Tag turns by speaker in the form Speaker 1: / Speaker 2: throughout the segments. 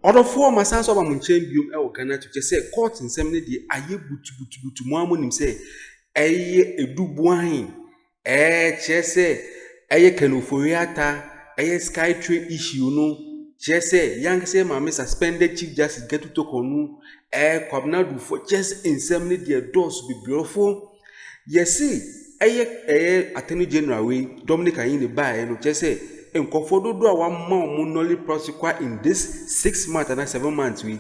Speaker 1: Other four my sons of a munchembium or Ghanatube just say court in some lady aye butu muamonim say a du boine chese aye canuforiata aye sky trade issue no chese young say my suspended chief justice get to talk on kwabna do for just in some lady doors be beautiful yes see aye attorney general we Dominic in the buy no chese in Kofodo do one more monolly prosecute in this 6 months and 7 months we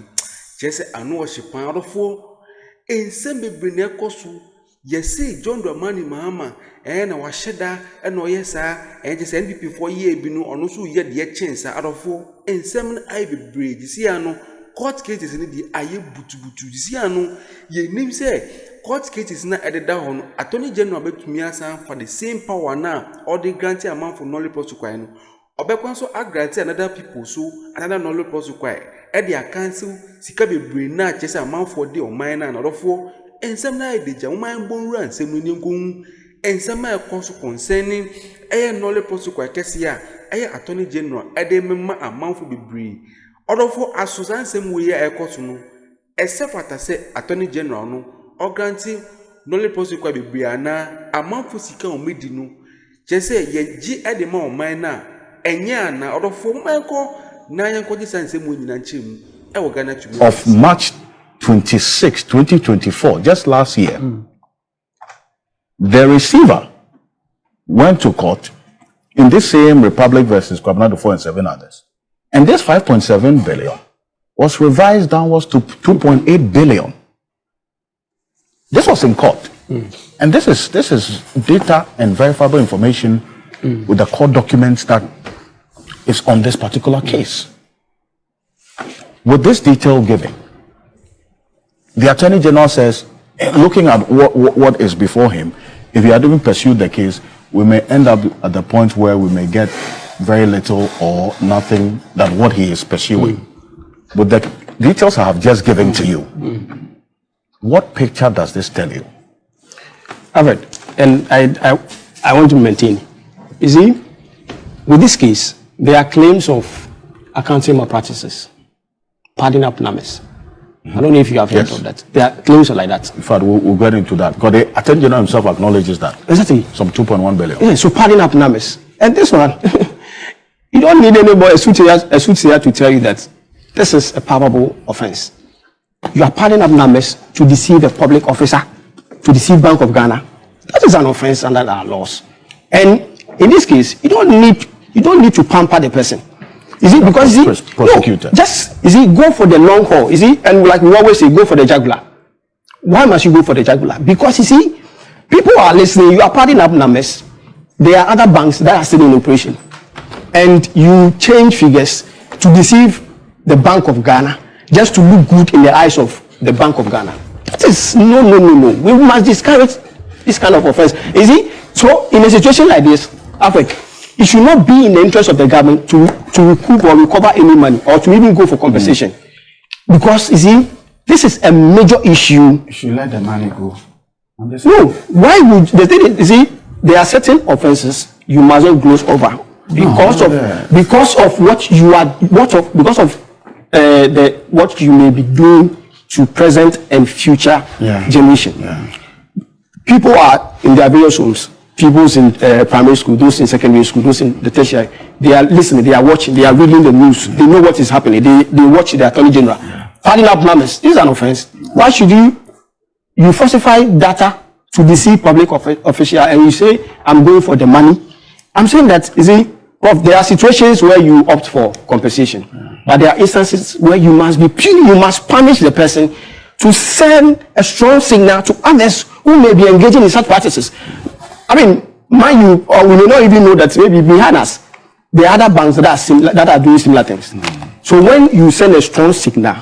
Speaker 1: just a no worship out for in some be bring kosu yes see John Dramani Mahama and our shedda and no yes sir and just NDP for year be no or no so yet the chance out of four in some I be bridge see ano court cases in the aye butu see ano ye name say court cases na added down attorney general betumi asan for the same power now or the granting amount for knowledge prosecute no obekwan so agrante another people so another knowledge prosecute e dey cancel sika bebre na chese amount for the o man na odofo ensem na e dey ja man bonru ansem ni nkon ensem e koso concerning knowledge prosecute kese a attorney general e dey memma amount for bebre odofo asusan sem we ya e koso no except for say attorney general no or granting knowledge prosecute bebre ana amount for sika o medi no chese ye gi e dey ma o man na enyana odofo manko na yanko jisanse mu nyina nchemu e wo Ghanatube
Speaker 2: of March 26, 2024, just last year. The receiver went to court in this same Republic versus Kwabena 4 and 7 others. And this 5.7 billion was revised downwards to 2.8 billion. This was in court. And this is data and verifiable information with the court documents that is on this particular case. With this detail given, the Attorney General says, looking at what is before him, if he had even pursued the case, we may end up at the point where we may get very little or nothing than what he is pursuing. With the details I have just given to you, what picture does this tell you?
Speaker 3: Alfred, and I want to maintain. You see, with this case, there are claims of accounting malpractices, padding up numbers. I don't know if you have heard of that. There are claims like that. In fact,
Speaker 2: we'll get into that. Because the Attorney General himself acknowledges that.
Speaker 3: Exactly.
Speaker 2: Some 2.1 billion.
Speaker 3: Yeah, so padding up numbers. And this one, you don't need anybody, a soothsayer to tell you that this is a palpable offense. You are padding up numbers to deceive a public officer, to deceive Bank of Ghana. That is an offense under our laws. And in this case, you don't need to pamper the person. Is it because
Speaker 2: prosecutor?
Speaker 3: No, just go for the long haul. And like we always say, go for the jugular. Why must you go for the jugular? Because people are listening. You are padding up numbers. There are other banks that are still in operation, and you change figures to deceive the Bank of Ghana just to look good in the eyes of the Bank of Ghana. That is no. We must discourage this kind of offense. So in a situation like this, Africa, it should not be in the interest of the government to recoup or recover any money or to even go for compensation. Because, this is a major issue.
Speaker 2: You should let the money go.
Speaker 3: No, why would the thing there are certain offenses you must not gloss over because of what you are because of what you may be doing to present and future generation. People are in their various homes. People in primary school, those in secondary school, those in the tertiary, they are listening, they are watching, they are reading the news, they know what is happening, they watch the Attorney General. Padding up numbers, this is an offense. Why should you falsify data to deceive public official and you say, I'm going for the money? I'm saying that, there are situations where you opt for compensation, but there are instances where you must be puny, you must punish the person to send a strong signal to others who may be engaging in such practices. Mind you, or we may not even know that maybe behind us, there are other banks that are doing similar things. So when you send a strong signal,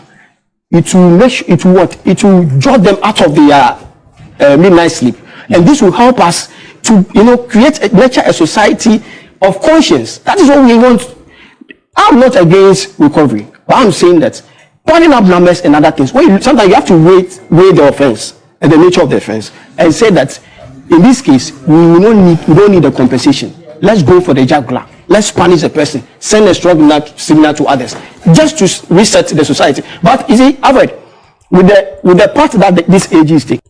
Speaker 3: it will jot them out of their midnight sleep, and this will help us to nurture a society of conscience. That is what we want. I'm not against recovery, but I'm saying that padding up numbers and other things. Sometimes you have to weigh the offense and the nature of the offense, and say that in this case we don't need a compensation. Let's go for the jugular. let's punish the person, send a strong signal to others, just to reset the society. But you see, Alfred, with the part that this age is taking.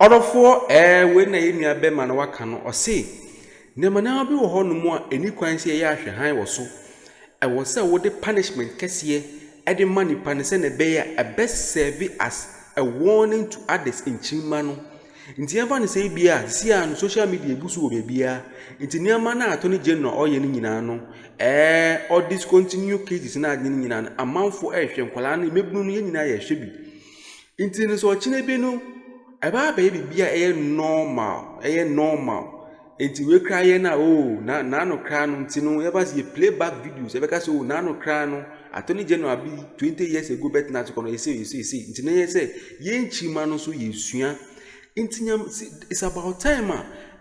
Speaker 1: Order for when I near Beman Wakano or say, Nemana be no more any quincy yash high or so. I was say what the punishment Cassie, adding money punishing a bear, a best serve as a warning to others in Chimano. In Tiavan say beer, see on social media busu beer, into near mana Attorney General or Yeninano, or discontinue cases in Adininan, amount for action, Colani, Mebunu should be. Into so Chinebino. Aba baby be a normal, Enti we cry na na no cry no ntino ever see playback videos ever say na no cry no Attorney General be 20 years ago bet na to kono you see enti na say ye nchima no so yesua enti it's about time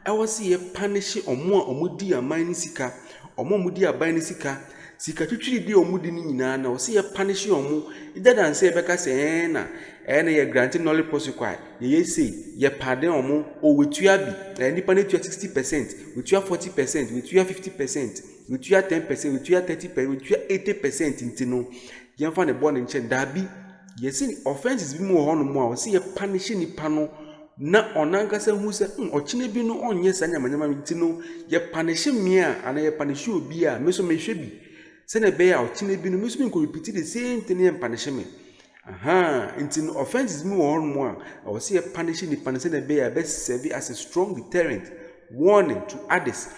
Speaker 1: I was see punish omo di aman ni sika omo di aban ni sika twitwiri di omo di ni nyina na o see punish omo ida dan say ever say na ye granting knowledge prosecute ye say ye pardon omo o wetua bi nipa na 60%, wetua 40%, wetua 50%, wetua 10%, wetua 30%, wetua 80% intino ye fa ne born nche dabi ye say offenses bi mu ho no mu a o say ye punish nipa no na onanka se hu se ochine bi no onye sanya manyama intino ye punish me ana ye punish obi a me so me hwe bi se na be ya ochine bi no me so me ko repeat the same thing ye punish me. Into offenses me one more. I will see a punishing the punishing the bear best serve as a strong deterrent, warning to others.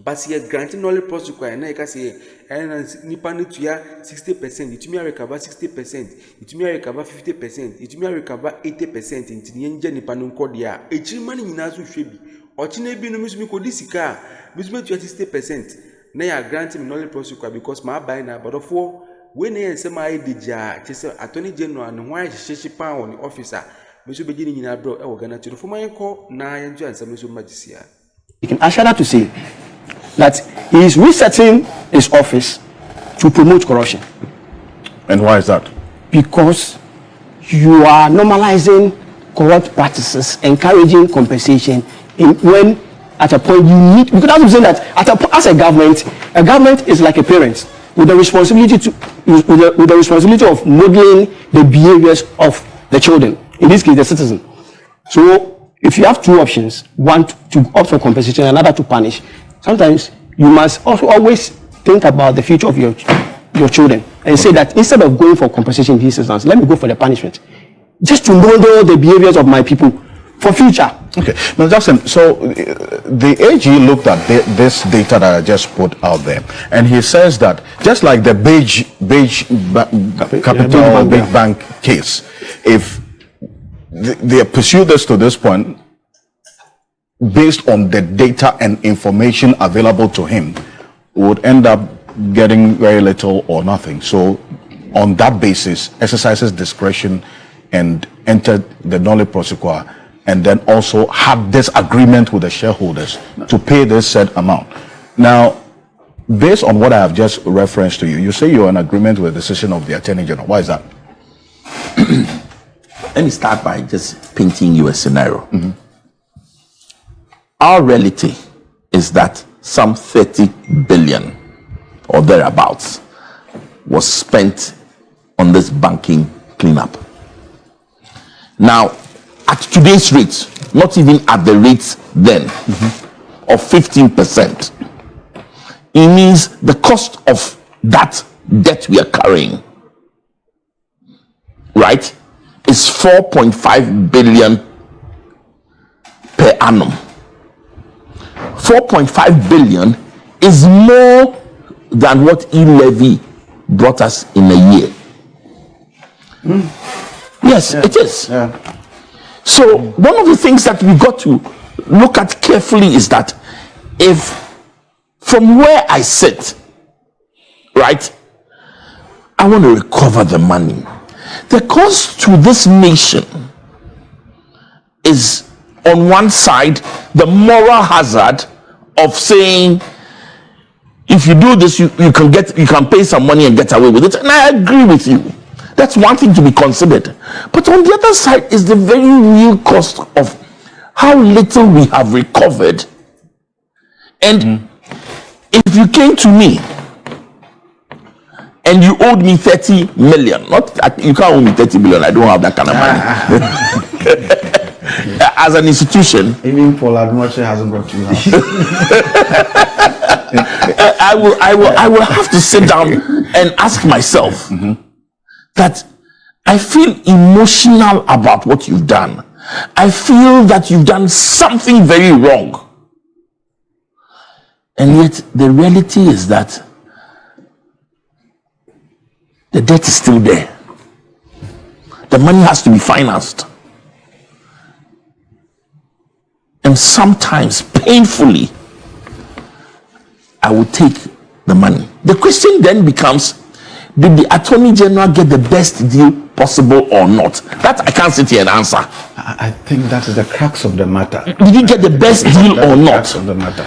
Speaker 1: But see a granting knowledge prosecute and I can say and nipani to ya 60%, it may recover 60%, it may recover 50%, it may recover 80% into the engine nipanun cordia. A chimani in Nazu Shebi, or Chinebi no miss me could this car, miss me to 60%. Now granting knowledge prosecute because my buy now, but of war. When he and some idea, Attorney General and why she pound on the officer, Mr. Beginning in our bro, Ghanatube for my call, 9 and some Majesty.
Speaker 3: I shall have to say that he is resetting his office to promote corruption.
Speaker 2: And why is that? Because
Speaker 3: you are normalizing corrupt practices, encouraging compensation when at a point you need, because I'm saying that as a government is like a parent. With the responsibility of modeling the behaviors of the children, in this case the citizen. So if you have two options, one to opt for compensation, another to punish, sometimes you must also always think about the future of your children and say that instead of going for compensation in this instance, let me go for the punishment, just to model the behaviors of my people for future.
Speaker 2: Okay, now Jackson, so the AG looked at this data that I just put out there, and he says that just like the Capital Big Bank case, if they pursue this to this point, based on the data and information available to him, would end up getting very little or nothing. So on that basis, exercises discretion and entered the knowledge prosecutor, and then also had this agreement with the shareholders to pay this said amount. Now, based on what I have just referenced to you, you say you're in agreement with the decision of the Attorney General. Why is that?
Speaker 4: Let me start by just painting you a scenario. Mm-hmm. Our reality is that some 30 billion or thereabouts was spent on this banking cleanup. Now, at today's rate, not even at the rates then, of 15%, it means the cost of that debt we are carrying, right, is 4.5 billion per annum. 4.5 billion is more than what e-levy brought us in a year. Yes, it is. Yeah. So one of the things that we got to look at carefully is that if from where I sit, right, I want to recover the money. The cost to this nation is, on one side, the moral hazard of saying, if you do this, you can pay some money and get away with it. And I agree with you. That's one thing to be considered. But on the other side is the very real cost of how little we have recovered. And if you came to me and you owed me 30 million, you can't owe me 30 million, I don't have that kind of money. As an institution,
Speaker 2: Even Paul Admoche hasn't brought you out.
Speaker 4: I will have to sit down and ask myself that I feel emotional about what you've done. I feel that you've done something very wrong. And yet the reality is that the debt is still there. The money has to be financed. And sometimes, painfully, I will take the money. The question then becomes, did the Attorney General get the best deal possible or not? That I can't sit here and answer.
Speaker 2: I think that is the crux of the matter.
Speaker 4: Did he get the best deal or not?
Speaker 2: Crux of the matter.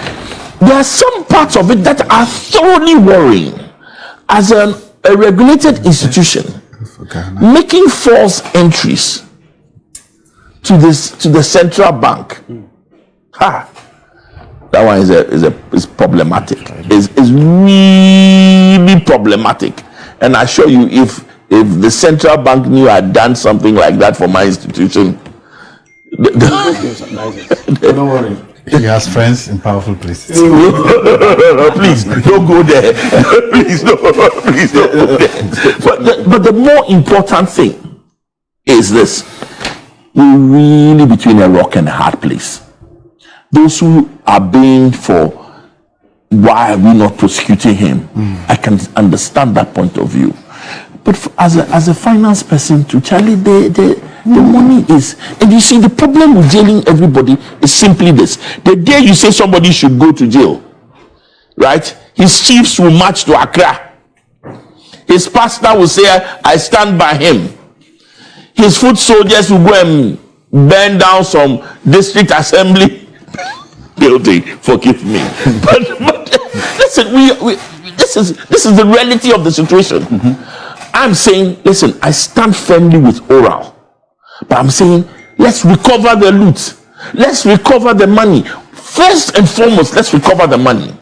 Speaker 4: There are some parts of it that are thoroughly worrying. As a regulated institution, making false entries to the central bank, that one is problematic. Is really problematic. And I assure you, if the central bank knew I had done something like that for my institution,
Speaker 2: don't worry. He has friends in powerful places.
Speaker 4: Please don't go there. Please don't go there. But the more important thing is this: we're really between a rock and a hard place. Those who are baying for why are we not prosecuting him, I can understand that point of view. But as a finance person, to Charlie, the money is, and you see, the problem with jailing everybody is simply this: the day you say somebody should go to jail, right? His chiefs will march to Accra. His pastor will say, "I stand by him." His foot soldiers will go and burn down some district assembly building. Forgive me, but listen, this is the reality of the situation. I'm saying, listen, I stand firmly with Oral, but I'm saying, let's recover the loot. Let's recover the money. First and foremost, let's recover the money.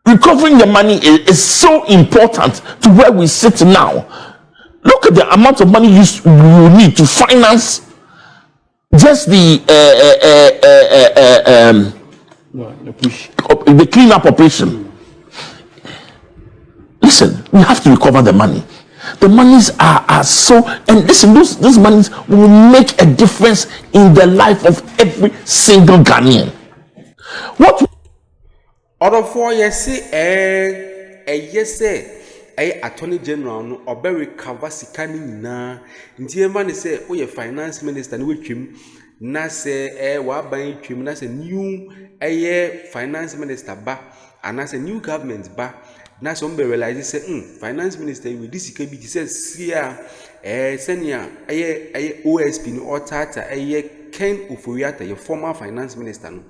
Speaker 4: Recovering the money is so important to where we sit now. Look at the amount of money you need to finance just the cleanup operation. Listen, we have to recover the money. The monies are so, and listen, those monies will make a difference in the life of every single Ghanaian. What?
Speaker 1: Order for yes, Attorney General no obe recover sika ni nyina ntie ma ne se o finance minister ne wetwem na se wa ban twem na se new finance minister ba ana se new government ba na so mbe realize se finance minister we di sika bi se sia senia OSP no otata Ken Oforiata ye former finance minister no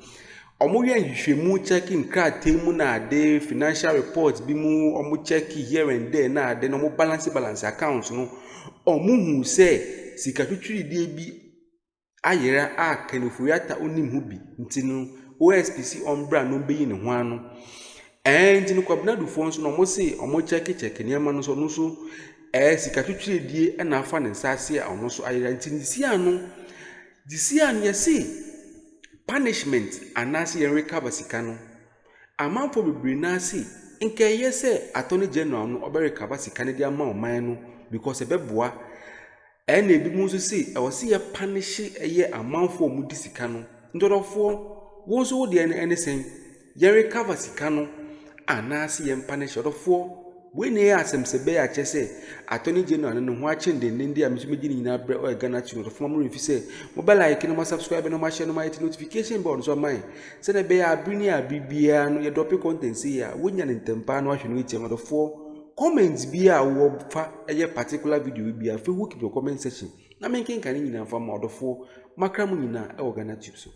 Speaker 1: omo yen hwehwemu checking card mu na ade financial reports bi mu omo check here and there na ade no mo balance accounts no omo hu se sika twitwiri die bi ayera a Ken Oforiata onim hu bi ntino OSPC ombra no beyi ne ho ano ntino kwabna du fo nso no mo se omo check niam no so no so sika twitwiri die na afa ne nsase a omo so ayera ntini sia no yesi punishment anasi yen recover sika no amanfo bebre na asi nke yese Attorney General no obe recover sika ne dia ma oman no because ebeboa na ebi mu so si e wose ye punish eye amanfo mu di sika no ndodofo wo so wo de ene sen ye recover sika no anasi yen punish odofo we ne asemsebe ya chese Attorney General no ho achende ndi a mesumegi ni nyina bre o Ghanatube no fo mo refi se mo be like no ma subscribe no ma share no ma hit notification bell so man se na be ya abini abibia no ye drop content se ya wonya ne ntempa no ahwe no etie no fo comments bi a wo fa eye particular video bi a fe keep your comment section na men ken kan nyina fa ma odofo makra mu nyina e Ghanatube so